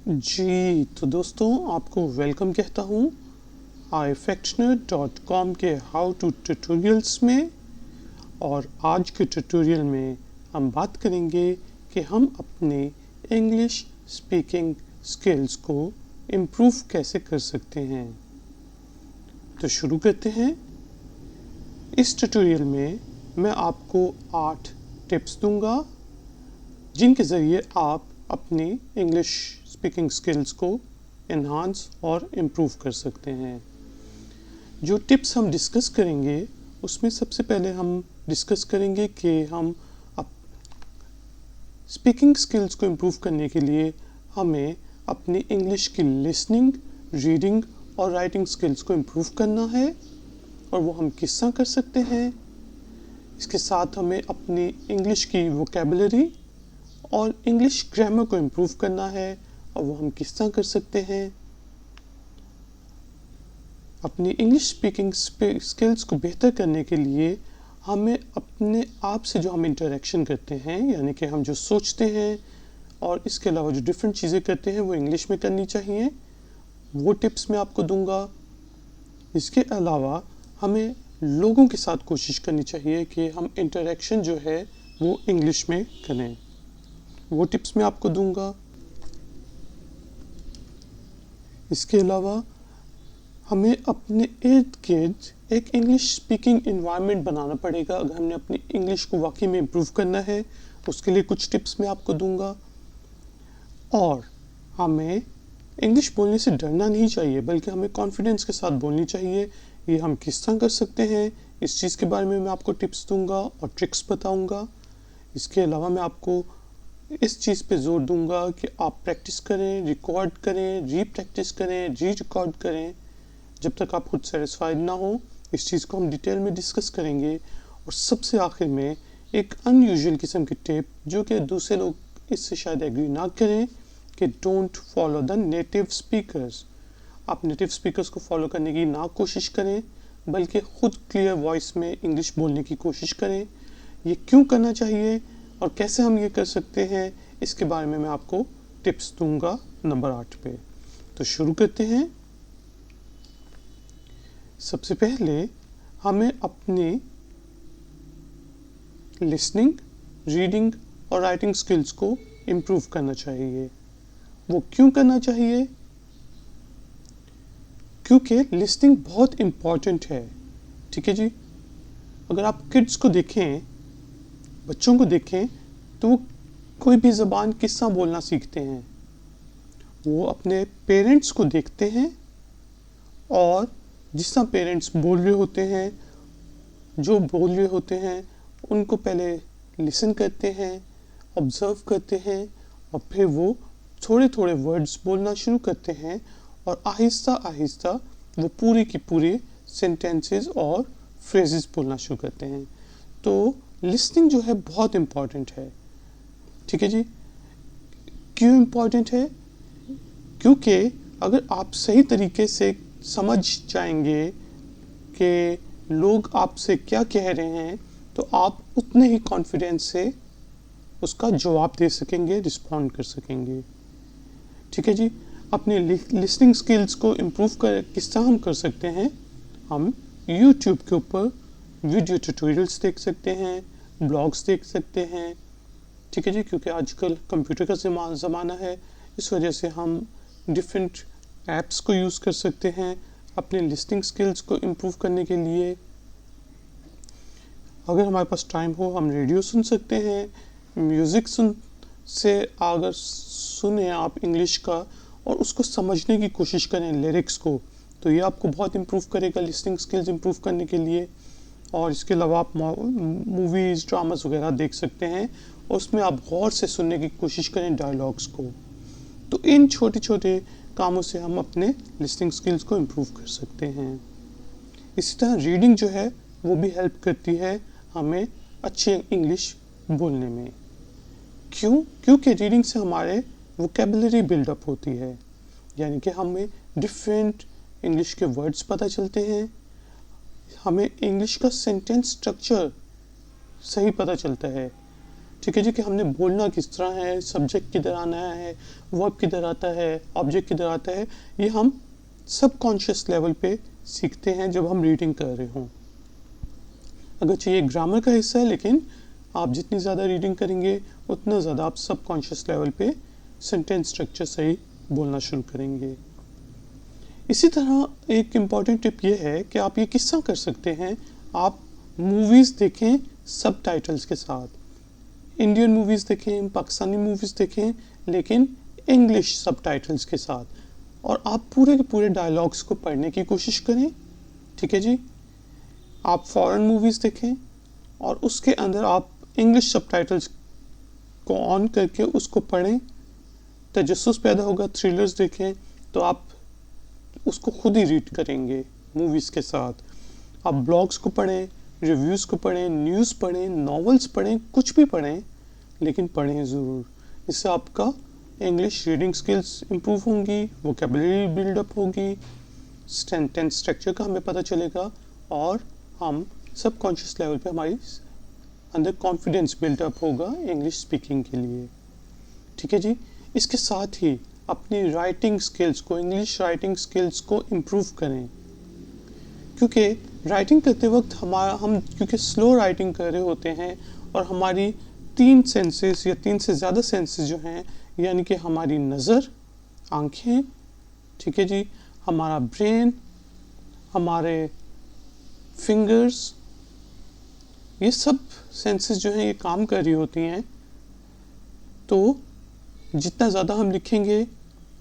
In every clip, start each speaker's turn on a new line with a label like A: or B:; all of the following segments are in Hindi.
A: जी, तो दोस्तों आपको वेलकम कहता हूँ iFactioner.com के हाउ टू ट्यूटोरियल्स में। और आज के ट्यूटोरियल में हम बात करेंगे कि हम अपने इंग्लिश स्पीकिंग स्किल्स को इम्प्रूव कैसे कर सकते हैं। तो शुरू करते हैं। इस ट्यूटोरियल में मैं आपको 8 टिप्स दूंगा जिनके ज़रिए आप अपनी इंग्लिश स्पीकिंग स्किल्स को एनहांस और इम्प्रूव कर सकते हैं। जो टिप्स हम डिस्कस करेंगे उसमें सबसे पहले हम डिस्कस करेंगे कि हम स्पीकिंग स्किल्स को इम्प्रूव करने के लिए हमें अपनी इंग्लिश की लिसनिंग, रीडिंग और राइटिंग स्किल्स को इम्प्रूव करना है। और वो हम किस तरह कर सकते हैं। इसके साथ हमें अपनी इंग्लिश की वोकेबलरी और इंग्लिश ग्रामर को इम्प्रूव करना है, और वो हम किस तरह कर सकते हैं। अपनी इंग्लिश स्पीकिंग स्किल्स को बेहतर करने के लिए हमें अपने आप से जो हम इंटरेक्शन करते हैं, यानी कि हम जो सोचते हैं और इसके अलावा जो डिफरेंट चीज़ें करते हैं, वो इंग्लिश में करनी चाहिए। वो टिप्स मैं आपको दूंगा। इसके अलावा हमें लोगों के साथ कोशिश करनी चाहिए कि हम इंटरेक्शन जो है वो इंग्लिश में करें। वो टिप्स मैं आपको दूंगा। इसके अलावा हमें अपने इर्द गिर्द एक इंग्लिश स्पीकिंग इन्वायरमेंट बनाना पड़ेगा अगर हमने अपनी इंग्लिश को वाकई में इम्प्रूव करना है। उसके लिए कुछ टिप्स मैं आपको दूंगा। और हमें इंग्लिश बोलने से डरना नहीं चाहिए, बल्कि हमें कॉन्फिडेंस के साथ बोलनी चाहिए। ये हम किस तरह कर सकते हैं, इस चीज़ के बारे में मैं आपको टिप्स दूंगा और ट्रिक्स बताऊंगा। इसके अलावा मैं आपको इस चीज़ पे जोर दूंगा कि आप प्रैक्टिस करें, रिकॉर्ड करें, री प्रैक्टिस करें, री रिकॉर्ड करें, जब तक आप खुद सेटिस्फाइड ना हो। इस चीज़ को हम डिटेल में डिस्कस करेंगे। और सबसे आखिर में एक अनयूजुअल किस्म की टिप, जो कि दूसरे लोग इससे शायद एग्री ना करें, कि don't follow the native speakers. आप नेटिव स्पीकर्स को फॉलो करने की ना कोशिश करें, बल्कि खुद क्लियर वॉइस में इंग्लिश बोलने की कोशिश करें। ये क्यों करना चाहिए और कैसे हम ये कर सकते हैं, इसके बारे में मैं आपको टिप्स दूंगा नंबर 8 पे। तो शुरू करते हैं। सबसे पहले हमें अपनी लिसनिंग, रीडिंग और राइटिंग स्किल्स को इम्प्रूव करना चाहिए। वो क्यों करना चाहिए? क्योंकि लिसनिंग बहुत इम्पॉर्टेंट है। ठीक है जी। अगर आप किड्स को देखें, बच्चों को देखें, तो वो कोई भी ज़बान किस तरह बोलना सीखते हैं। वो अपने पेरेंट्स को देखते हैं और जिस तरह पेरेंट्स बोल रहे होते हैं, जो बोल रहे होते हैं, उनको पहले लिसन करते हैं, ऑब्ज़र्व करते हैं, और फिर वो थोड़े थोड़े वर्ड्स बोलना शुरू करते हैं, और आहिस्ता आहिस्ता वो पूरी की पूरी सेंटेंसेस और फ्रेजेस बोलना शुरू करते हैं। तो लिसनिंग जो है बहुत इम्पॉर्टेंट है। ठीक है जी। क्यों इम्पॉर्टेंट है? क्योंकि अगर आप सही तरीके से समझ जाएंगे कि लोग आपसे क्या कह रहे हैं, तो आप उतने ही कॉन्फिडेंस से उसका जवाब दे सकेंगे, रिस्पॉन्ड कर सकेंगे। ठीक है जी। अपने लिसनिंग स्किल्स को इम्प्रूव कर किस तरह हम कर सकते हैं? हम यूट्यूब के ऊपर वीडियो ट्यूटोरियल्स देख सकते हैं, ब्लॉग्स देख सकते हैं। ठीक है जी। क्योंकि आजकल कंप्यूटर का ज़माना है, इस वजह से हम डिफरेंट ऐप्स को यूज़ कर सकते हैं अपने लिसनिंग स्किल्स को इम्प्रूव करने के लिए। अगर हमारे पास टाइम हो, हम रेडियो सुन सकते हैं, म्यूज़िक अगर सुने आप इंग्लिश का और उसको समझने की कोशिश करें, लिरिक्स को, तो ये आपको बहुत इम्प्रूव करेगा लिसनिंग स्किल्स इम्प्रूव करने के लिए। और इसके अलावा आप मूवीज़, ड्रामास वगैरह देख सकते हैं, और उसमें आप गौर से सुनने की कोशिश करें डायलॉग्स को। तो इन छोटे छोटे कामों से हम अपने लिसनिंग स्किल्स को इम्प्रूव कर सकते हैं। इसी तरह रीडिंग जो है वो भी हेल्प करती है हमें अच्छी इंग्लिश बोलने में। क्यों? क्योंकि रीडिंग से हमारे वोकेबलरी बिल्डअप होती है, यानी कि हमें डिफरेंट इंग्लिश के वर्ड्स पता चलते हैं, हमें इंग्लिश का सेंटेंस स्ट्रक्चर सही पता चलता है। ठीक है जी, कि हमने बोलना किस तरह है, सब्जेक्ट किधर आना है, वर्ब किधर आता है, ऑब्जेक्ट किधर आता है, ये हम सबकॉन्शियस लेवल पे सीखते हैं जब हम रीडिंग कर रहे हों। अगरचे ये ग्रामर का हिस्सा है, लेकिन आप जितनी ज़्यादा रीडिंग करेंगे उतना ज़्यादा आप सबकॉन्शियस लेवल पे सेंटेंस स्ट्रक्चर सही बोलना शुरू करेंगे। इसी तरह एक इम्पॉर्टेंट टिप ये है कि आप ये किस्सा कर सकते हैं, आप मूवीज़ देखें सब टाइटल्स के साथ। इंडियन मूवीज़ देखें, पाकिस्तानी मूवीज़ देखें, लेकिन इंग्लिश सब टाइटल्स के साथ, और आप पूरे के पूरे डायलॉग्स को पढ़ने की कोशिश करें। ठीक है जी, आप फॉरेन मूवीज़ देखें और उसके अंदर आप इंग्लिश सब टाइटल्स को ऑन करके उसको पढ़ें, तजस्सुस पैदा होगा। थ्रिलर्स देखें तो आप उसको खुद ही रीड करेंगे मूवीज़ के साथ। आप ब्लॉग्स को पढ़ें, रिव्यूज़ को पढ़ें, न्यूज़ पढ़ें, नॉवेल्स पढ़ें, कुछ भी पढ़ें, लेकिन पढ़ें ज़रूर। इससे आपका इंग्लिश रीडिंग स्किल्स इम्प्रूव होंगी, वोकेबलरी बिल्डअप होगी, सेंटेंस स्ट्रक्चर का हमें पता चलेगा, और हम सबकॉन्शियस लेवल पे हमारी अंदर कॉन्फिडेंस बिल्डअप होगा इंग्लिश स्पीकिंग के लिए। ठीक है जी, इसके साथ ही अपनी राइटिंग स्किल्स को, इंग्लिश राइटिंग स्किल्स को इम्प्रूव करें, क्योंकि राइटिंग करते वक्त हम क्योंकि स्लो राइटिंग कर रहे होते हैं, और हमारी 3 सेंसेस या 3 से ज़्यादा सेंसेस जो हैं, यानी कि हमारी नज़र, आँखें, ठीक है जी, हमारा ब्रेन, हमारे फिंगर्स, ये सब सेंसेस जो हैं ये काम कर रही होती हैं। तो जितना ज़्यादा हम लिखेंगे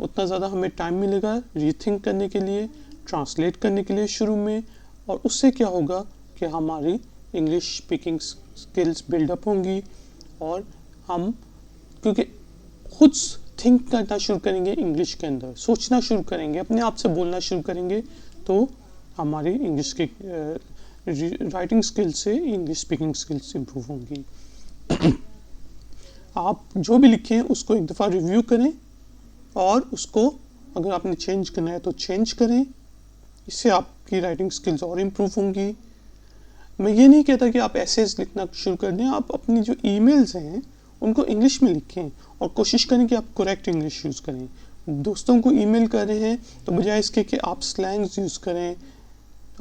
A: उतना ज़्यादा हमें टाइम मिलेगा रीथिंक करने के लिए, ट्रांसलेट करने के लिए शुरू में, और उससे क्या होगा कि हमारी इंग्लिश स्पीकिंग स्किल्स बिल्डअप होंगी, और हम क्योंकि खुद थिंक करना शुरू करेंगे, इंग्लिश के अंदर सोचना शुरू करेंगे, अपने आप से बोलना शुरू करेंगे, तो हमारी इंग्लिश की राइटिंग स्किल्स से इंग्लिश स्पीकिंग स्किल्स इम्प्रूव होंगी। आप जो भी लिखें उसको एक दफ़ा रिव्यू करें, और उसको अगर आपने चेंज करना है तो चेंज करें, इससे आपकी राइटिंग स्किल्स और इम्प्रूव होंगी। मैं ये नहीं कहता कि आप एसेज लिखना शुरू कर दें, आप अपनी जो ईमेल्स हैं उनको इंग्लिश में लिखें, और कोशिश करें कि आप करेक्ट इंग्लिश यूज़ करें। दोस्तों को ईमेल कर रहे हैं तो बजाय इसके कि आप स्लैंग्स यूज़ करें,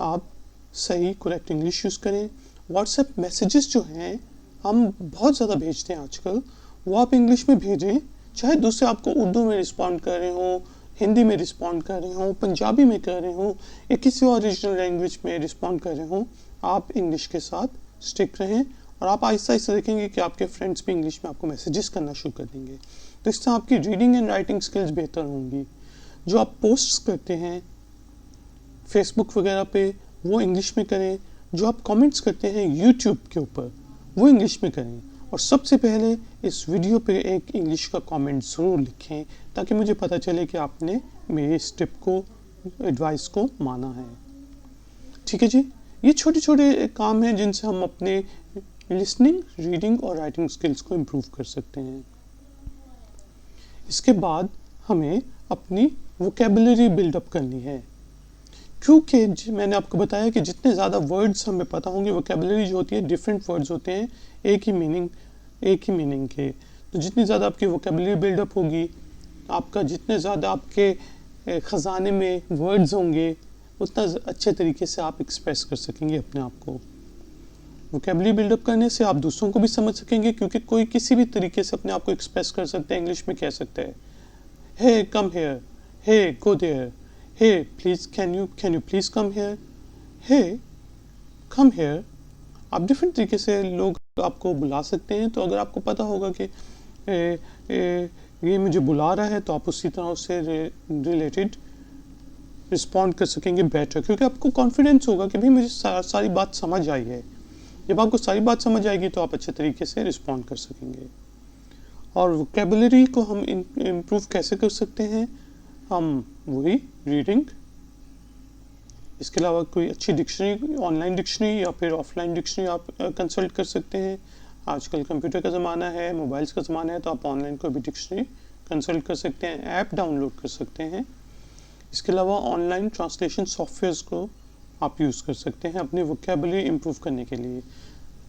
A: आप सही करेक्ट इंग्लिश यूज़ करें। व्हाट्सएप मैसेजेस जो हैं हम बहुत ज़्यादा भेजते हैं आजकल, वो आप इंग्लिश में भेजें, चाहे दूसरे आपको उर्दू में रिस्पॉन्ड कर रहे हों, हिंदी में रिस्पॉन्ड कर रहे हों, पंजाबी में कर रहे हों, या किसी और रीजनल लैंग्वेज में रिस्पॉन्ड कर रहे हों, आप इंग्लिश के साथ स्टिक रहें, और आप आहिस्ता आहिस्ता देखेंगे कि आपके फ्रेंड्स भी इंग्लिश में आपको मैसेजेस करना शुरू कर देंगे। तो इससे आपकी रीडिंग एंड राइटिंग स्किल्स बेहतर होंगी। जो आप पोस्ट्स करते हैं फेसबुक वगैरह पे, वो इंग्लिश में करें। जो आप कमेंट्स करते हैं यूट्यूब के ऊपर, वो इंग्लिश में करें। और सबसे पहले इस वीडियो पे एक इंग्लिश का कमेंट ज़रूर लिखें, ताकि मुझे पता चले कि आपने मेरी इस टिप को, एडवाइस को माना है। ठीक है जी, ये छोटे छोटे काम हैं जिनसे हम अपने लिसनिंग, रीडिंग और राइटिंग स्किल्स को इम्प्रूव कर सकते हैं। इसके बाद हमें अपनी वोकेबलरी बिल्डअप करनी है, क्योंकि मैंने आपको बताया कि जितने ज़्यादा वर्ड्स हमें पता होंगे, वोकेबलरी जो होती है डिफरेंट वर्ड्स होते हैं, एक ही मीनिंग के, तो जितनी ज़्यादा आपकी वोकेबलरी बिल्डअप होगी, आपका जितने ज़्यादा आपके ख़जाने में वर्ड्स होंगे, उतना अच्छे तरीके से आप एक्सप्रेस कर सकेंगे अपने आप को। वोकेबलरी बिल्डअप करने से आप दूसरों को भी समझ सकेंगे, क्योंकि कोई किसी भी तरीके से अपने आप को एक्सप्रेस कर सकता है। इंग्लिश में कह सकता है, hey come here, hey go there, hey please can you please come here, hey come here. आप डिफरेंट तरीके से लोग आपको बुला सकते हैं। तो अगर आपको पता होगा कि ये मुझे बुला रहा है, तो आप उसी तरह उससे रिलेटेड रिस्पॉन्ड कर सकेंगे बेटर, क्योंकि आपको कॉन्फिडेंस होगा कि भाई मुझे सारी बात समझ आई है। जब आपको सारी बात समझ आएगी तो आप अच्छे तरीके से रिस्पॉन्ड कर सकेंगे। और वोकेबलरी को हम इम्प्रूव कैसे कर सकते हैं? हम वही रीडिंग, इसके अलावा कोई अच्छी डिक्शनरी, ऑनलाइन डिक्शनरी या फिर ऑफलाइन डिक्शनरी आप कंसल्ट कर सकते हैं। आजकल कंप्यूटर का ज़माना है, मोबाइल्स का ज़माना है, तो आप ऑनलाइन कोई भी डिक्शनरी कंसल्ट कर सकते हैं, ऐप डाउनलोड कर सकते हैं। इसके अलावा ऑनलाइन ट्रांसलेशन सॉफ्टवेयर्स को आप यूज़ कर सकते हैं अपनी वोकेबलरी इम्प्रूव करने के लिए,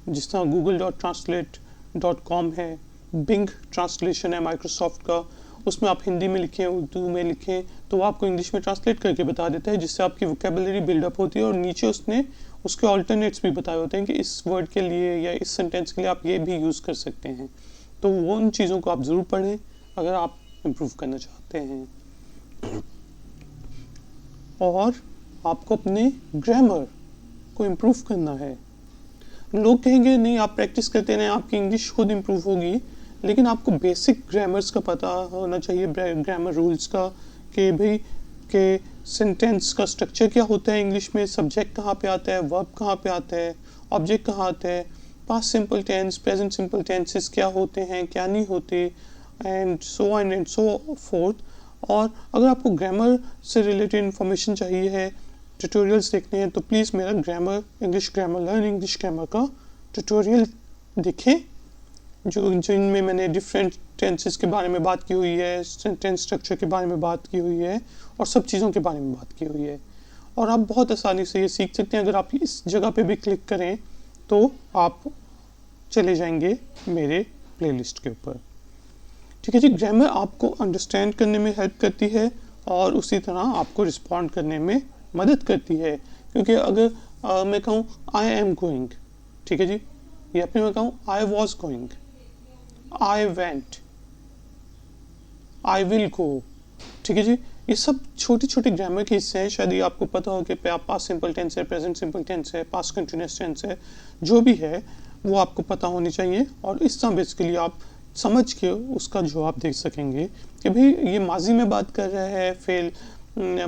A: जिस तरह गूगल.ट्रांसलेट, .com है, बिंग ट्रांसलेशन है माइक्रोसॉफ्ट का, उसमें आप हिंदी में लिखें, उर्दू में लिखें, तो वो आपको इंग्लिश में ट्रांसलेट करके बता देता है, जिससे आपकी वोकेबलरी बिल्डअप होती है। और नीचे उसने उसके ऑल्टरनेट्स भी बताए होते हैं कि इस वर्ड के लिए या इस सेंटेंस के लिए आप ये भी यूज़ कर सकते हैं। तो वो उन चीज़ों को आप ज़रूर पढ़ें अगर आप इम्प्रूव करना चाहते हैं। और आपको अपने ग्रामर को इम्प्रूव करना है। लोग कहेंगे नहीं, आप प्रैक्टिस करते रहें, आपकी इंग्लिश खुद इम्प्रूव होगी, लेकिन आपको बेसिक ग्रामर्स का पता होना चाहिए, ग्रामर रूल्स का, कि भाई के सेंटेंस का स्ट्रक्चर क्या होता है इंग्लिश में, सब्जेक्ट कहाँ पे आता है, वर्ब कहाँ पे आता है, ऑब्जेक्ट कहाँ आता है, past simple tense, present simple tenses क्या होते हैं, क्या नहीं होते, and so on and so forth. और अगर आपको ग्रामर से रिलेटेड इन्फॉर्मेशन चाहिए है, ट्यूटोरियल्स देखने हैं, तो प्लीज़ मेरा grammar English grammar learn English grammar का ट्यूटोरियल देखें, जिनमें मैंने डिफरेंट टेंसेस के बारे में बात की हुई है, सेंटेंस स्ट्रक्चर के बारे में बात की हुई है, और सब चीज़ों के बारे में बात की हुई है। और आप बहुत आसानी से ये सीख सकते हैं। अगर आप इस जगह पे भी क्लिक करें तो आप चले जाएंगे मेरे प्लेलिस्ट के ऊपर। ठीक है जी, ग्रामर आपको अंडरस्टैंड करने में हेल्प करती है और उसी तरह आपको रिस्पॉन्ड करने में मदद करती है। क्योंकि अगर मैं कहूँ आई एम गोइंग, ठीक है जी, या फिर मैं कहूँ I was going, I went, I will go, ठीक है जी, ये सब छोटी छोटी ग्रामर के हिस्से हैं। शायद ये आपको पता हो कि पास्ट सिंपल टेंस है, प्रेजेंट सिंपल टेंस है, पास्ट कंटिन्यूअस टेंस है, जो भी है वो आपको पता होनी चाहिए। और इस तरह बेसिकली आप समझ के उसका जवाब दे सकेंगे कि भाई ये माजी में बात कर रहा है, फेल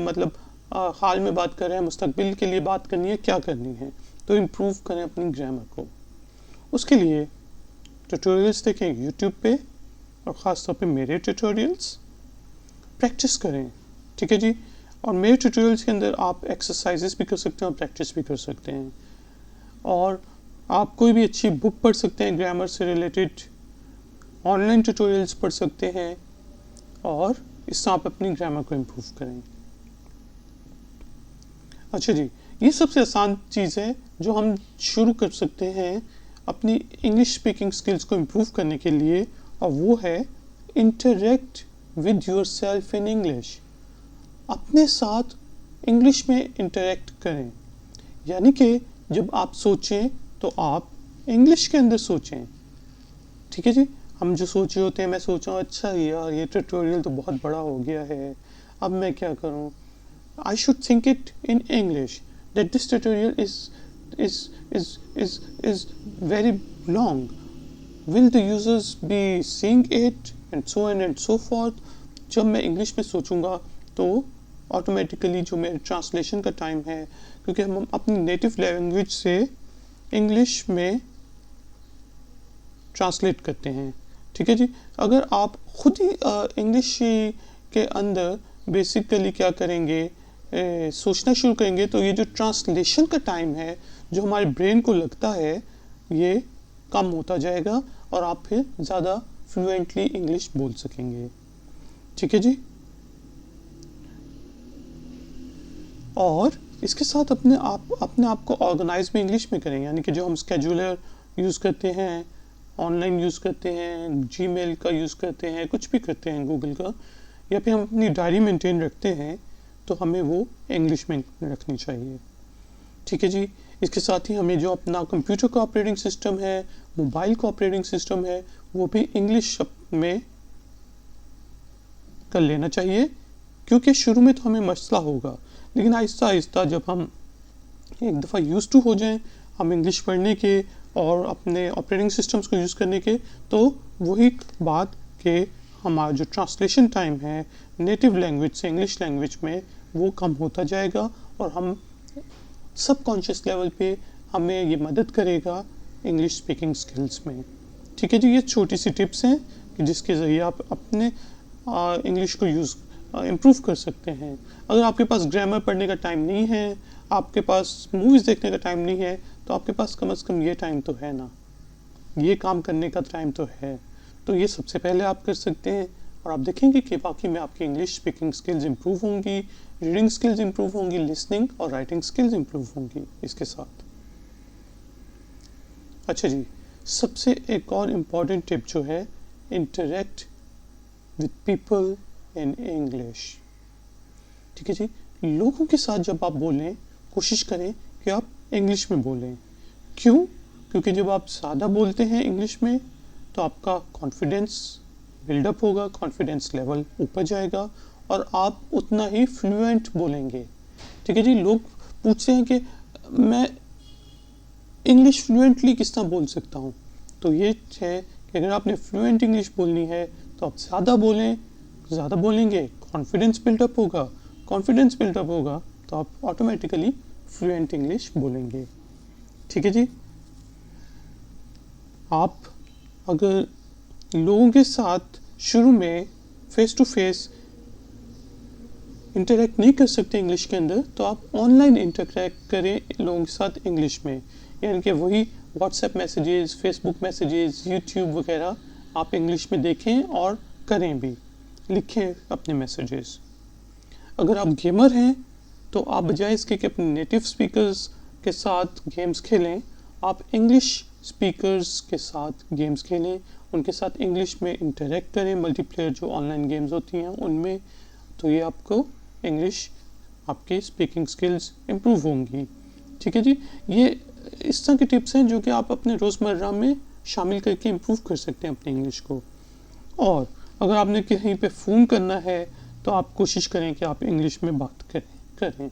A: मतलब हाल में बात कर रहे हैं, मुस्तकबिल के लिए बात करनी है, क्या करनी है। तो इम्प्रूव करें अपनी ग्रामर को। उसके लिए ट्यूटोरियल्स देखें यूट्यूब पे, और ख़ास तौर पे मेरे ट्यूटोरियल्स प्रैक्टिस करें, ठीक है जी। और मेरे ट्यूटोरियल्स के अंदर आप एक्सरसाइजेस भी कर सकते हैं और प्रैक्टिस भी कर सकते हैं। और आप कोई भी अच्छी बुक पढ़ सकते हैं ग्रामर से रिलेटेड, ऑनलाइन ट्यूटोरियल्स पढ़ सकते हैं, और इससे आप अपनी ग्रामर को इम्प्रूव करें। अच्छा जी, ये सबसे आसान चीज़ है जो हम शुरू कर सकते हैं अपनी इंग्लिश स्पीकिंग स्किल्स को इम्प्रूव करने के लिए, और वो है interact with yourself in English. अपने साथ इंग्लिश में इंटरेक्ट करें, यानी कि जब आप सोचें तो आप इंग्लिश के अंदर सोचें, ठीक है जी। हम जो सोचे होते हैं, मैं सोचा अच्छा यार ये ट्यूटोरियल तो बहुत बड़ा हो गया है, अब मैं क्या करूं, I should think it in English that this tutorial is very long. Will the users be seeing it and so on and so forth? जब मैं इंग्लिश में सोचूंगा तो ऑटोमेटिकली जो मेरे ट्रांसलेशन का टाइम है, क्योंकि हम अपनी नेटिव लैंग्वेज से इंग्लिश में ट्रांसलेट करते हैं, ठीक है जी। अगर आप खुद ही इंग्लिश के अंदर बेसिकली क्या करेंगे, सोचना शुरू करेंगे, तो ये जो ट्रांसलेशन का टाइम है जो हमारे ब्रेन को लगता है, ये कम होता जाएगा और आप फिर ज़्यादा फ्लुएंटली इंग्लिश बोल सकेंगे, ठीक है जी। और इसके साथ अपने आप को ऑर्गेनाइज भी इंग्लिश में करें, यानी कि जो हम स्केड्यूलर यूज़ करते हैं, ऑनलाइन यूज़ करते हैं, जीमेल का यूज़ करते हैं, कुछ भी करते हैं गूगल का, या फिर हम अपनी डायरी मेंटेन रखते हैं, तो हमें वो इंग्लिश में रखनी चाहिए, ठीक है जी। इसके साथ ही हमें जो अपना कंप्यूटर का ऑपरेटिंग सिस्टम है, मोबाइल का ऑपरेटिंग सिस्टम है, वो भी इंग्लिश में कर लेना चाहिए, क्योंकि शुरू में तो हमें मसला होगा, लेकिन आहिस्ता आहिस्ता जब हम एक दफ़ा यूज़ टू हो जाएं हम इंग्लिश पढ़ने के और अपने ऑपरेटिंग सिस्टम्स को यूज़ करने के, तो वही बात के हमारा जो ट्रांसलेशन टाइम है नेटिव लैंग्वेज से इंग्लिश लैंग्वेज में, वो कम होता जाएगा, और हम सबकॉन्शियस लेवल पे हमें ये मदद करेगा इंग्लिश स्पीकिंग स्किल्स में, ठीक है जी। ये छोटी सी टिप्स हैं कि जिसके ज़रिए आप अपने इंग्लिश को इम्प्रूव कर सकते हैं। अगर आपके पास ग्रामर पढ़ने का टाइम नहीं है, आपके पास मूवीज़ देखने का टाइम नहीं है, तो आपके पास कम से कम ये टाइम तो है ना, ये काम करने का टाइम तो है। तो ये सबसे पहले आप कर सकते हैं, और आप देखेंगे कि बाकी में आपकी इंग्लिश स्पीकिंग स्किल्स इम्प्रूव होंगी, रीडिंग स्किल्स इम्प्रूव होंगी, लिसनिंग और राइटिंग स्किल्स इम्प्रूव होंगी इसके साथ। अच्छा जी, सबसे एक और इम्पॉर्टेंट टिप जो है, interact with people in English. ठीक है जी, लोगों के साथ जब आप बोलें, कोशिश करें कि आप इंग्लिश में बोलें। क्यों? क्योंकि जब आप ज़्यादा बोलते हैं इंग्लिश में तो आपका कॉन्फिडेंस बिल्डअप होगा, कॉन्फिडेंस लेवल ऊपर जाएगा और आप उतना ही फ्लुएंट बोलेंगे। ठीक है जी, लोग पूछते हैं कि मैं इंग्लिश फ्लुएंटली किस तरह बोल सकता हूँ, तो ये है कि अगर आपने फ्लुएंट इंग्लिश बोलनी है तो आप ज़्यादा बोलें, ज़्यादा बोलेंगे कॉन्फिडेंस बिल्डअप होगा, कॉन्फिडेंस बिल्डअप होगा तो आप ऑटोमेटिकली फ्लुएंट इंग्लिश बोलेंगे। ठीक है जी, आप अगर लोगों के साथ शुरू में फेस टू फेस इंटरेक्ट नहीं कर सकते इंग्लिश के अंदर, तो आप ऑनलाइन इंटरेक्ट करें लोगों के साथ इंग्लिश में, यानी कि वही WhatsApp messages, Facebook messages, YouTube वगैरह आप इंग्लिश में देखें और करें भी, लिखें अपने मैसेजेस। अगर आप गेमर हैं तो आप बजाय इसके कि अपने नेटिव स्पीकर्स के साथ गेम्स खेलें, आप इंग्लिश स्पीकर्स के साथ गेम्स खेलें, उनके साथ इंग्लिश में इंटरेक्ट करें, मल्टीप्लेयर जो ऑनलाइन गेम्स होती हैं उनमें, तो ये आपको इंग्लिश, आपकी स्पीकिंग स्किल्स इम्प्रूव होंगी। ठीक है जी, ये इस तरह की टिप्स हैं जो कि आप अपने रोज़मर्रा में शामिल करके इम्प्रूव कर सकते हैं अपनी इंग्लिश को। और अगर आपने कहीं पे फ़ोन करना है तो आप कोशिश करें कि आप इंग्लिश में बात करें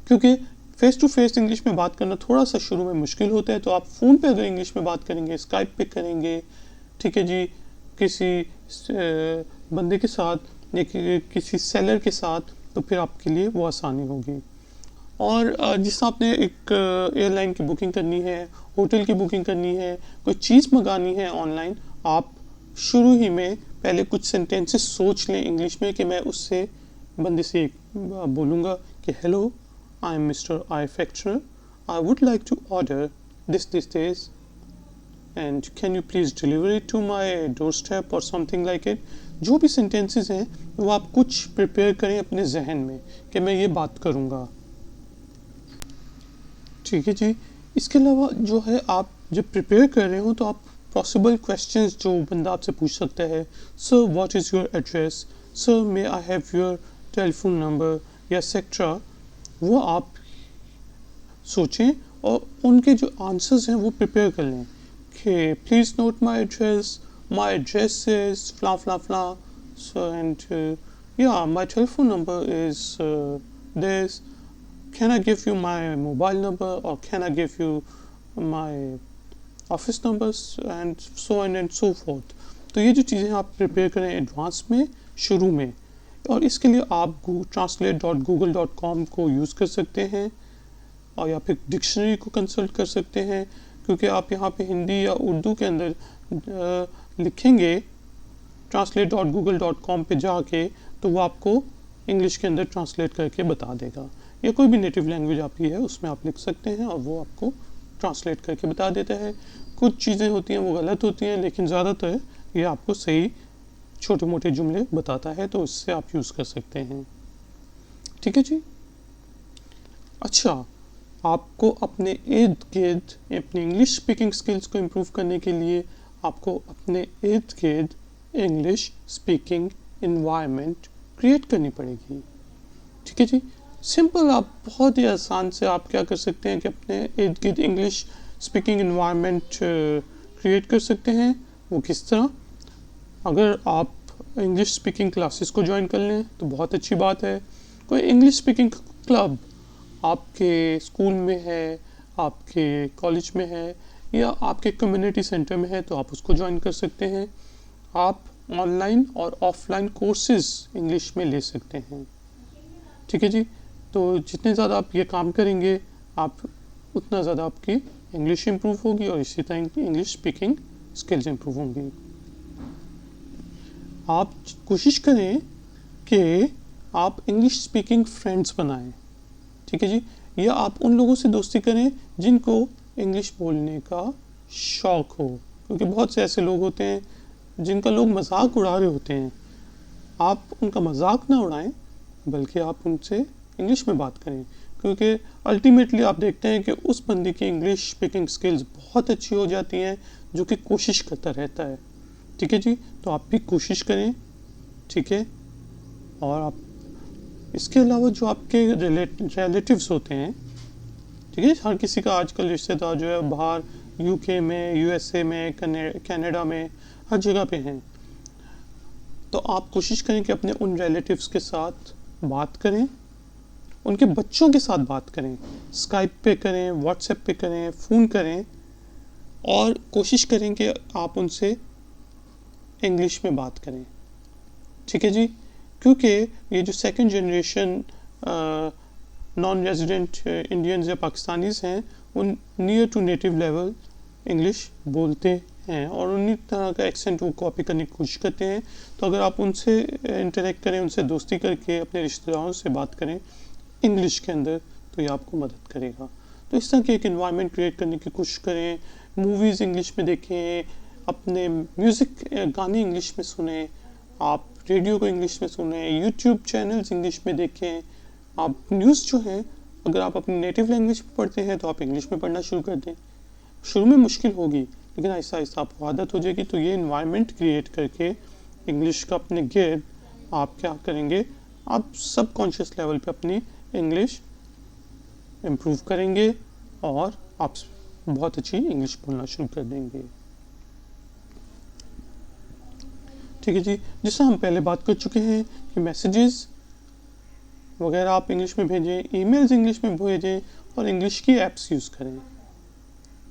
A: क्योंकि फेस टू फेस इंग्लिश में बात करना थोड़ा सा शुरू में मुश्किल होता है, तो आप फ़ोन पे अगर इंग्लिश में बात करेंगे, स्काइप पे करेंगे, ठीक है जी, किसी बंदे के साथ या किसी सेलर के साथ, तो फिर आपके लिए वो आसानी होगी। और जिस आपने एक एयरलाइन की बुकिंग करनी है, होटल की बुकिंग करनी है, कोई चीज़ मंगानी है ऑनलाइन, आप शुरू ही में पहले कुछ सेंटेंसेस सोच लें इंग्लिश में कि मैं उससे बंदे से बोलूँगा कि हेलो, आई एम मिस्टर आई फैक्चरर, I would like to order this and can you please deliver it to my doorstep और समथिंग लाइक इट। जो भी सेंटेंसेस हैं वो आप कुछ प्रिपेयर करें अपने जहन में कि मैं ये बात करूँगा। ठीक है जी, इसके अलावा जो है आप जब प्रिपेयर कर रहे हो तो आप पॉसिबल क्वेश्चंस जो बंदा आपसे पूछ सकता है, sir what is your address, sir may I have your telephone number या सेक्ट्रा, वो आप सोचें और उनके जो आंसर्स हैं वो प्रिपेयर कर लें कि please note my address is फ्ला फ्ला फ्ला, सो एंड या my telephone number is this, can I give you my mobile number or can I give you my office numbers and so on and so forth। तो ये जो चीज़ें आप प्रिपेयर करें एडवांस में, शुरू में, और इसके लिए आप translate.google.com को यूज़ कर सकते हैं और या फिर डिक्शनरी को कंसल्ट कर सकते हैं, क्योंकि आप यहाँ पे हिंदी या उर्दू के अंदर लिखेंगे translate.google.com पे जाके तो वो आपको इंग्लिश के अंदर ट्रांसलेट करके बता देगा, या कोई भी नेटिव लैंग्वेज आपकी है उसमें आप लिख सकते हैं और वो आपको ट्रांसलेट करके बता देता है। कुछ चीज़ें होती हैं वो गलत होती हैं, लेकिन ज़्यादातर ये आपको सही छोटे मोटे जुमले बताता है, तो इससे आप यूज़ कर सकते हैं। ठीक है जी, अच्छा, आपको अपने इर्द गिर्द अपनी इंग्लिश स्पीकिंग स्किल्स को इम्प्रूव करने के लिए आपको अपने इर्द गिर्द इंग्लिश स्पीकिंग इन्वायरमेंट क्रिएट करनी पड़ेगी। ठीक है जी, सिंपल, आप बहुत ही आसान से आप क्या कर सकते हैं कि अपने इर्द गिर्द इंग्लिश स्पीकिंग इन्वायरमेंट क्रिएट कर सकते हैं। वो किस तरह? अगर आप इंग्लिश स्पीकिंग क्लासेस को ज्वाइन कर लें तो बहुत अच्छी बात है। कोई इंग्लिश स्पीकिंग क्लब आपके स्कूल में है, आपके कॉलेज में है या आपके कम्युनिटी सेंटर में है, तो आप उसको ज्वाइन कर सकते हैं। आप ऑनलाइन और ऑफलाइन कोर्सेज इंग्लिश में ले सकते हैं। ठीक है जी, तो जितने ज़्यादा आप ये काम करेंगे आप उतना ज़्यादा आपकी इंग्लिश इम्प्रूव होगी और इसी तरह इंग्लिश स्पीकिंग स्किल्स इम्प्रूव होंगी। आप कोशिश करें कि आप इंग्लिश स्पीकिंग फ्रेंड्स बनाएं। ठीक है जी, या आप उन लोगों से दोस्ती करें जिनको इंग्लिश बोलने का शौक़ हो, क्योंकि बहुत से ऐसे लोग होते हैं जिनका लोग मजाक उड़ा रहे होते हैं। आप उनका मजाक ना उड़ाएं, बल्कि आप उनसे इंग्लिश में बात करें। क्योंकि अल्टीमेटली आप देखते हैं कि उस बंदे की इंग्लिश स्पीकिंग स्किल्स बहुत अच्छी हो जाती हैं जो कि कोशिश करता रहता है। ठीक है जी, तो आप भी कोशिश करें। ठीक है, और आप इसके अलावा जो आपके रिलेटिव्स होते हैं, ठीक है, हर किसी का आजकल रिश्तेदार जो है बाहर यूके में, यूएसए में, कनाडा में, हर जगह पे हैं। तो आप कोशिश करें कि अपने उन रिलेटिव्स के साथ बात करें, उनके बच्चों के साथ बात करें, स्काइप पे करें, व्हाट्सएप पे करें, फ़ोन करें, और कोशिश करें कि आप उनसे इंग्लिश में बात करें। ठीक है जी, क्योंकि ये जो second generation non resident Indians या पाकिस्तानीज़ हैं, उन near to native level English बोलते हैं और उन्हीं तरह का एक्सेंट वो कॉपी करने की कोशिश करते हैं। तो अगर आप उनसे इंटरेक्ट करें, उनसे दोस्ती करके अपने रिश्तेदारों से बात करें इंग्लिश के अंदर, तो ये आपको मदद करेगा। तो इस तरह की एक इन्वायरमेंट क्रिएट करने की कोशिश करें। मूवीज़ इंग्लिश में देखें, अपने म्यूज़िक गाने इंग्लिश में सुने, आप रेडियो को इंग्लिश में सुने, यूट्यूब चैनल्स इंग्लिश में देखें। आप न्यूज़ जो है, अगर आप अपनी नेटिव लैंग्वेज में पढ़ते हैं तो आप इंग्लिश में पढ़ना शुरू कर दें। शुरू में मुश्किल होगी, लेकिन आहिस्ता आहिस्ता आपको आदत हो जाएगी। तो ये इन्वायरमेंट क्रिएट करके इंग्लिश का अपने गिर्द आप क्या करेंगे, आप सबकॉन्शियस लेवल पे अपनी इंग्लिश इम्प्रूव करेंगे और आप बहुत अच्छी इंग्लिश बोलना शुरू कर देंगे। ठीक है जी, जैसा हम पहले बात कर चुके हैं कि मैसेजेस वगैरह आप इंग्लिश में भेजें, ईमेल्स इंग्लिश में भेजें और इंग्लिश की ऐप्स यूज़ करें।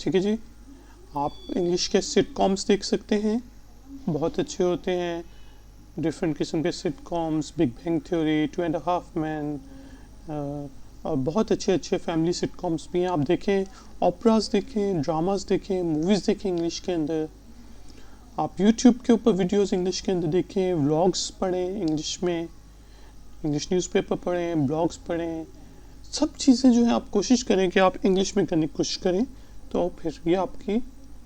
A: ठीक है जी, आप इंग्लिश के सिटकॉम्स देख सकते हैं, बहुत अच्छे होते हैं। डिफरेंट किस्म के sitcoms, big bang theory, 2.5 man, और बहुत अच्छे अच्छे फैमिली सिटकॉम्स भी हैं। आप देखें, ओपराज देखें, ड्रामास देखें, मूवीज़ देखें इंग्लिश के अंदर। आप यूट्यूब के ऊपर वीडियोस इंग्लिश के अंदर देखें, व्लॉग्स पढ़ें इंग्लिश में, इंग्लिश न्यूज़पेपर पढ़ें, ब्लॉग्स पढ़ें। सब चीज़ें जो है आप कोशिश करें कि आप इंग्लिश में करने की कोशिश करें, तो फिर ये आपकी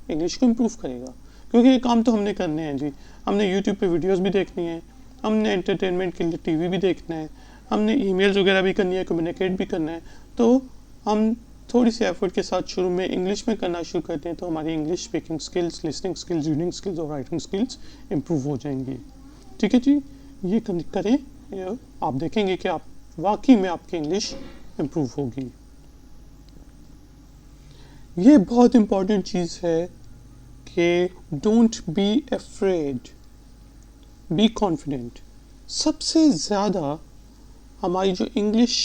A: इंग्लिश को इम्प्रूव करेगा। क्योंकि ये काम तो हमने करने हैं जी, हमने यूट्यूब पे वीडियोस भी देखनी है, हमने एंटरटेनमेंट के लिए टीवी भी देखना है, हमने ईमेल्स वगैरह भी करनी है, कम्युनिकेट भी करना है। तो हम थोड़ी सी एफर्ट के साथ शुरू में इंग्लिश में करना शुरू करते हैं, तो हमारी English speaking skills, listening skills, reading skills और राइटिंग स्किल्स इम्प्रूव हो जाएंगी। ठीक है जी, ये करें, आप देखेंगे कि आप वाकई में आपकी इंग्लिश इम्प्रूव होगी। ये बहुत इम्पॉर्टेंट चीज़ है कि don't be afraid, be confident. सबसे ज़्यादा हमारी जो इंग्लिश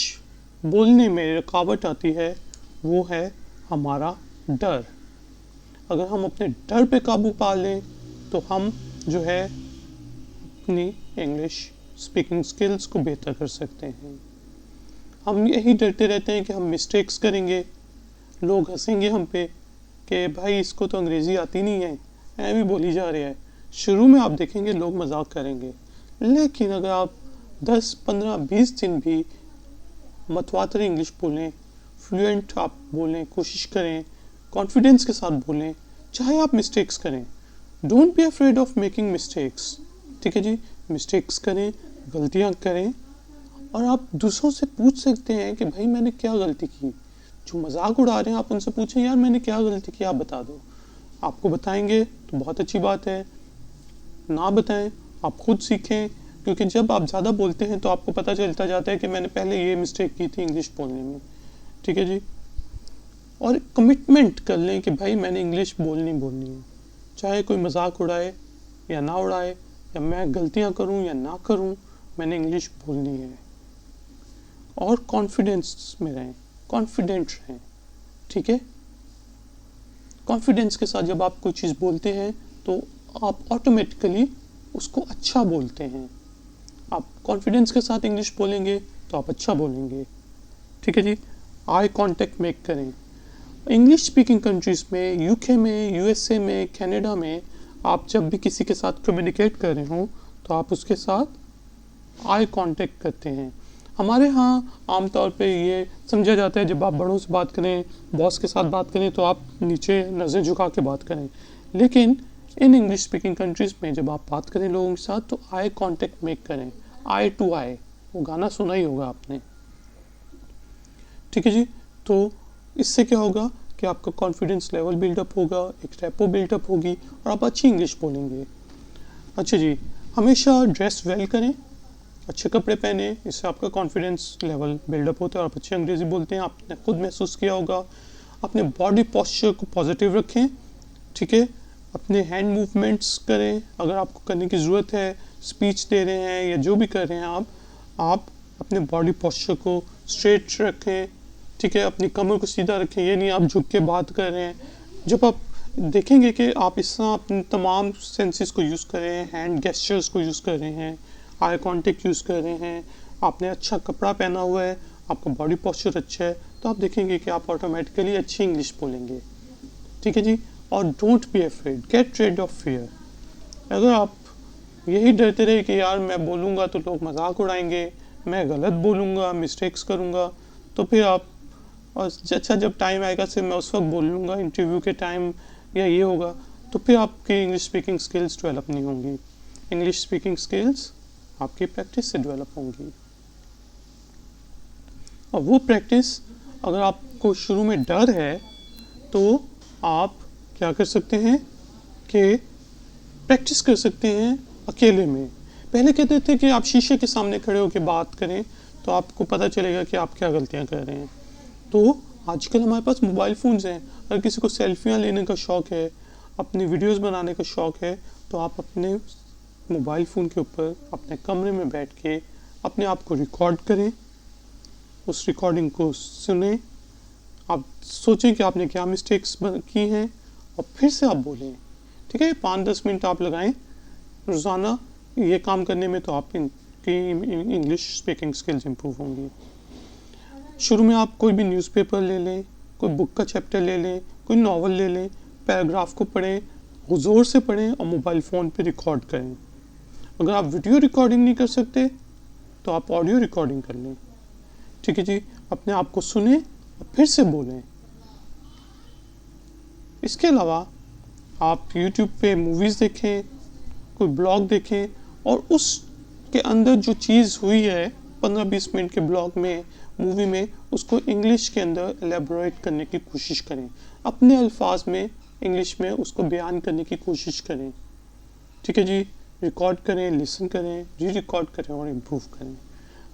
A: बोलने में रुकावट आती है वो है हमारा डर। अगर हम अपने डर पे काबू पा लें तो हम जो है अपनी इंग्लिश स्पीकिंग स्किल्स को बेहतर कर सकते हैं। हम यही डरते रहते हैं कि हम मिस्टेक्स करेंगे, लोग हंसेंगे हम पे कि भाई इसको तो अंग्रेज़ी आती नहीं है, ऐ भी बोली जा रही है। शुरू में आप देखेंगे लोग मजाक करेंगे, लेकिन अगर आप 10, 15, 20 दिन भी मतवातर इंग्लिश बोलें, फ्लुएंट आप बोलें, कोशिश करें, कॉन्फिडेंस के साथ बोलें, चाहे आप मिस्टेक्स करें। Don't be afraid of making mistakes. ठीक है जी, मिस्टेक्स करें, गलतियाँ करें, और आप दूसरों से पूछ सकते हैं कि भाई मैंने क्या गलती की। जो मजाक उड़ा रहे हैं आप उनसे पूछें, यार मैंने क्या गलती की, आप बता दो। आपको बताएंगे तो बहुत अच्छी बात है, ना बताएं आप खुद सीखें। क्योंकि जब आप ज़्यादा बोलते हैं तो आपको पता चलता जाता है कि मैंने पहले ये मिस्टेक की थी इंग्लिश बोलने में। ठीक है जी, और कमिटमेंट कर लें कि भाई मैंने इंग्लिश बोलनी है, चाहे कोई मजाक उड़ाए या ना उड़ाए, या मैं गलतियाँ करूँ या ना करूँ, मैंने इंग्लिश बोलनी है। और कॉन्फिडेंस में रहें, कॉन्फिडेंट रहें। ठीक है, कॉन्फिडेंस के साथ जब आप कोई चीज़ बोलते हैं तो आप ऑटोमेटिकली उसको अच्छा बोलते हैं। आप कॉन्फिडेंस के साथ इंग्लिश बोलेंगे तो आप अच्छा बोलेंगे। ठीक है जी, आई कांटेक्ट मेक करें। इंग्लिश स्पीकिंग कंट्रीज़ में, यूके में, यूएसए में, कनाडा में, आप जब भी किसी के साथ कम्युनिकेट कर रहे हो तो आप उसके साथ आई कांटेक्ट करते हैं। हमारे यहाँ आमतौर पे ये समझा जाता है जब आप बड़ों से बात करें, बॉस के साथ बात करें, तो आप नीचे नज़र झुका के बात करें। लेकिन इन इंग्लिश स्पीकिंग कंट्रीज़ में जब आप बात करें लोगों के साथ तो आई कांटेक्ट मेक करें, आई टू आई। वो गाना सुना ही होगा आपने। ठीक है जी। तो इससे क्या होगा कि आपका कॉन्फिडेंस लेवल बिल्डअप होगा, एक रेपो बिल्डअप होगी और आप अच्छी इंग्लिश बोलेंगे। अच्छा जी, हमेशा ड्रेस वेल करें, अच्छे कपड़े पहने, इससे आपका कॉन्फिडेंस लेवल बिल्डअप होता है और आप अच्छी अंग्रेज़ी बोलते हैं। आपने खुद महसूस किया होगा। अपने बॉडी पोस्चर को पॉजिटिव रखें, ठीक है। अपने हैंड मूवमेंट्स करें, अगर आपको करने की ज़रूरत है, स्पीच दे रहे हैं या जो भी कर रहे हैं आप अपने बॉडी पोस्चर को स्ट्रेट रखें, ठीक है। अपनी कमर को सीधा रखें, ये नहीं आप झुक के बात कर रहे हैं। जब आप देखेंगे कि आप इस तरह अपने तमाम सेंसेस को यूज़ कर रहे हैं, हैंड गेस्चर्स को यूज़ कर रहे हैं, आई कांटेक्ट यूज़ कर रहे हैं, आपने अच्छा कपड़ा पहना हुआ है, आपका बॉडी पोस्चर अच्छा है, तो आप देखेंगे कि आप ऑटोमेटिकली अच्छी इंग्लिश बोलेंगे, ठीक है जी। और don't be afraid, get rid of fear. अगर आप यही डरते रहे कि यार मैं बोलूँगा तो लोग मजाक उड़ाएंगे, मैं गलत बोलूँगा, मिस्टेक्स करूँगा, तो फिर आप और अच्छा जब टाइम आएगा सिर्फ मैं उस वक्त बोल लूँगा इंटरव्यू के टाइम या ये होगा, तो फिर आपकी इंग्लिश स्पीकिंग स्किल्स डेवलप नहीं होंगी। इंग्लिश स्पीकिंग स्किल्स आपकी प्रैक्टिस से डेवलप होंगी। और वो प्रैक्टिस अगर आपको शुरू में डर है तो आप क्या कर सकते हैं कि प्रैक्टिस कर सकते हैं अकेले में। पहले कहते थे कि आप शीशे के सामने खड़े होकर बात करें तो आपको पता चलेगा कि आप क्या गलतियां कर रहे हैं। तो आजकल हमारे पास मोबाइल फ़ोन्स हैं, अगर किसी को सेल्फियाँ लेने का शौक़ है, अपनी वीडियोस बनाने का शौक़ है, तो आप अपने मोबाइल फ़ोन के ऊपर अपने कमरे में बैठ के अपने आप को रिकॉर्ड करें, उस रिकॉर्डिंग को सुने, आप सोचें कि आपने क्या मिस्टेक्स की हैं और फिर से आप बोलें, ठीक है। 5-10 मिनट आप लगाएं रोज़ाना ये काम करने में, तो आप इनकी इंग्लिश स्पीकिंग स्किल्स इंप्रूव होंगी। शुरू में आप कोई भी न्यूज़पेपर ले लें, कोई बुक का चैप्टर ले लें, कोई नॉवल ले लें, पैराग्राफ को पढ़ें, ज़ोर से पढ़ें और मोबाइल फ़ोन पे रिकॉर्ड करें। अगर आप वीडियो रिकॉर्डिंग नहीं कर सकते तो आप ऑडियो रिकॉर्डिंग कर लें, ठीक है जी। अपने आप को सुने और फिर से बोलें। इसके अलावा आप YouTube पे मूवीज़ देखें, कोई ब्लॉग देखें और उसके अंदर जो चीज़ हुई है 15-20 मिनट के ब्लॉग में, मूवी में, उसको इंग्लिश के अंदर एलेबोरेट करने की कोशिश करें, अपने अल्फाज में इंग्लिश में उसको बयान करने की कोशिश करें, ठीक है जी। रिकॉर्ड करें, लिसन करें, री रिकॉर्ड करें और इम्प्रूव करें।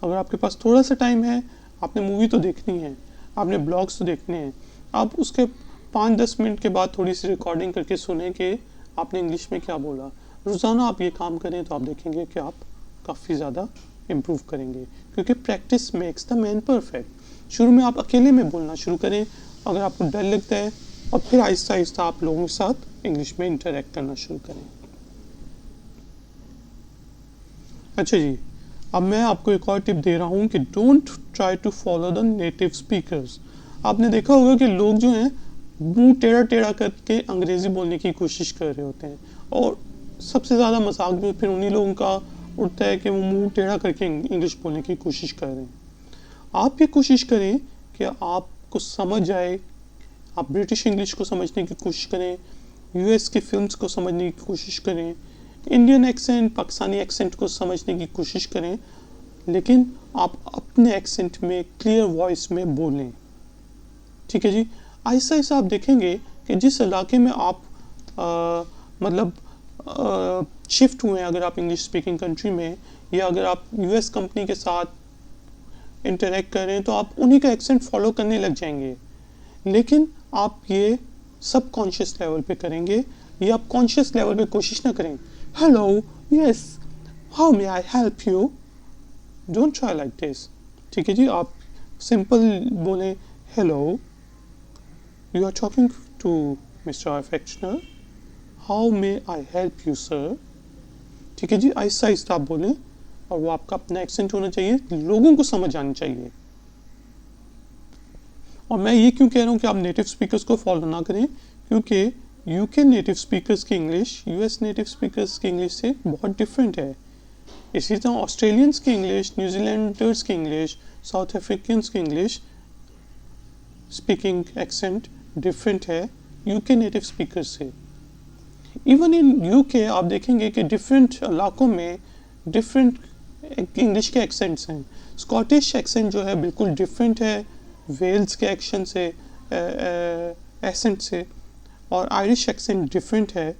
A: अगर आपके पास थोड़ा सा टाइम है, आपने मूवी तो देखनी है, आपने ब्लॉग्स तो देखने हैं, आप उसके 5-10 मिनट के बाद थोड़ी सी रिकॉर्डिंग करके सुने कि आपने इंग्लिश में क्या बोला। रोज़ाना आप ये काम करें तो आप देखेंगे कि आप काफ़ी ज़्यादा इम्प्रूव करेंगे, क्योंकि practice makes the man perfect. शुरू में आप अकेले में बोलना शुरू करें अगर आपको डर लगता है, और फिर आहिस्ता आहिस्ता आप लोगों के साथ इंग्लिश में इंटरेक्ट करना शुरू करें। अच्छा जी, अब मैं आपको एक और टिप दे रहा हूँ कि don't try to follow the native speakers. आपने देखा होगा कि लोग जो हैं मुंह टेढ़ा टेढ़ा करके अंग्रेज़ी बोलने की कोशिश कर रहे होते हैं, और सबसे ज़्यादा मजाक भी फिर उन्हीं लोगों का उठता है कि वो मुंह टेढ़ा करके इंग्लिश बोलने की कोशिश कर रहे हैं। आप ये कोशिश करें कि आपको समझ आए, आप ब्रिटिश इंग्लिश को समझने की कोशिश करें, यूएस की फिल्म्स को समझने की कोशिश करें, इंडियन एक्सेंट, पाकिस्तानी एक्सेंट को समझने की कोशिश करें, लेकिन आप अपने एक्सेंट में क्लियर वॉइस में बोलें, ठीक है जी। ऐसा ऐसा आप देखेंगे कि जिस इलाके में आप मतलब शिफ्ट हुए हैं, अगर आप इंग्लिश स्पीकिंग कंट्री में, या अगर आप यूएस कंपनी के साथ इंटरेक्ट कर रहे हैं, तो आप उन्हीं का एक्सेंट फॉलो करने लग जाएंगे। लेकिन आप ये सब कॉन्शियस लेवल पे करेंगे, ये आप कॉन्शियस लेवल पे कोशिश ना करें। Hello, yes, how may I help you, don't try like this, ठीक है जी। आप सिंपल बोलें, hello, you are talking to mister अफेक्शनर, how may I help you sir, ठीक है जी। आहिस्ता आहिस्ता आप बोलें, और वो आपका अपना एक्सेंट होना चाहिए, लोगों को समझ आनी चाहिए। और मैं ये क्यों कह रहा हूँ कि आप नेटिव स्पीकर्स को फॉलो ना करें, क्योंकि यूके नेटिव स्पीकर्स की इंग्लिश यूएस नेटिव स्पीकर्स की इंग्लिश से बहुत डिफरेंट है। इसी तरह ऑस्ट्रेलियंस की इंग्लिश, न्यूजीलैंडर्स की इंग्लिश, साउथ अफ्रीकन्स की इंग्लिश स्पीकिंग एक्सेंट डिफरेंट है यूके नेटिव स्पीकर्स से। इवन इन यूके आप देखेंगे कि डिफरेंट इलाकों में डिफरेंट इंग्लिश के एक्सेंट्स हैं। स्कॉटिश एक्सेंट जो है बिल्कुल डिफरेंट है वेल्स के एक्शन से, एसेंट से, और आयरिश एक्सेंट डिफरेंट है,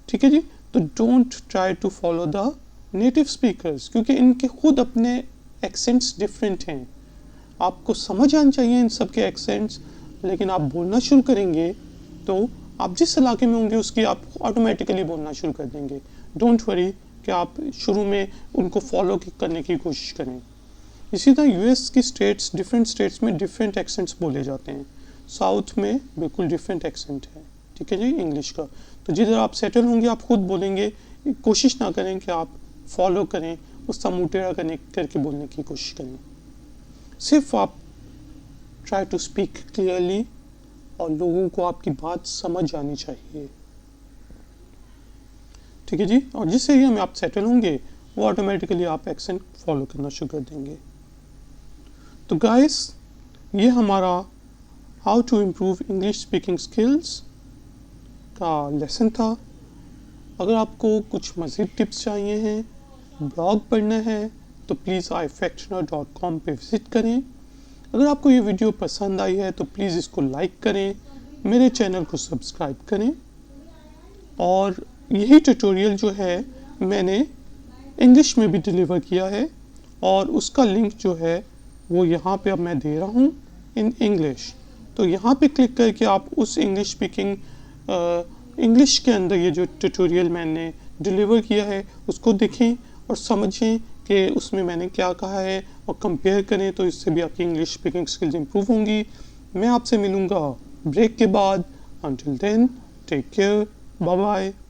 A: ठीक है जी। तो don't try to follow the native speakers, क्योंकि इनके खुद अपने एक्सेंट्स डिफरेंट हैं। आपको समझ आना चाहिए इन सब के एक्सेंट्स, लेकिन आप बोलना शुरू करेंगे तो आप जिस इलाके में होंगे उसकी आप ऑटोमेटिकली बोलना शुरू कर देंगे। डोंट वरी कि आप शुरू में उनको फॉलो करने की कोशिश करें। इसी तरह यूएस की स्टेट्स, डिफरेंट स्टेट्स में डिफरेंट एक्सेंट्स बोले जाते हैं। साउथ में बिल्कुल डिफरेंट एक्सेंट है, ठीक है जी, इंग्लिश का। तो जिधर आप सेटल होंगे आप खुद बोलेंगे, कोशिश ना करें कि आप फॉलो करें, उसका मुँह टेढ़ा करके बोलने की कोशिश करें। सिर्फ आप ट्राई टू स्पीक क्लियरली और लोगों को आपकी बात समझ आनी चाहिए, ठीक है जी। और जिस एरिया में आप सेटल होंगे वो ऑटोमेटिकली आप एक्सेंट फॉलो करना शुरू कर देंगे। तो गाइस, ये हमारा how to improve English speaking skills का लेसन था। अगर आपको कुछ मज़ीद टिप्स चाहिए हैं, ब्लॉग पढ़ना है, तो प्लीज़ ifactioner.com पे विज़िट करें। अगर आपको ये वीडियो पसंद आई है तो प्लीज़ इसको लाइक करें, मेरे चैनल को सब्सक्राइब करें, और यही ट्यूटोरियल जो है मैंने इंग्लिश में भी डिलीवर किया है, और उसका लिंक जो है वो यहाँ पे अब मैं दे रहा हूँ इन इंग्लिश। तो यहाँ पे क्लिक करके आप उस इंग्लिश स्पीकिंग इंग्लिश के अंदर ये जो ट्यूटोरियल मैंने डिलीवर किया है उसको देखें और समझें कि उसमें मैंने क्या कहा है, और कंपेयर करें, तो इससे भी आपकी इंग्लिश स्पीकिंग स्किल्स इंप्रूव होंगी। मैं आपसे मिलूँगा ब्रेक के बाद। Until then, take care. Bye bye.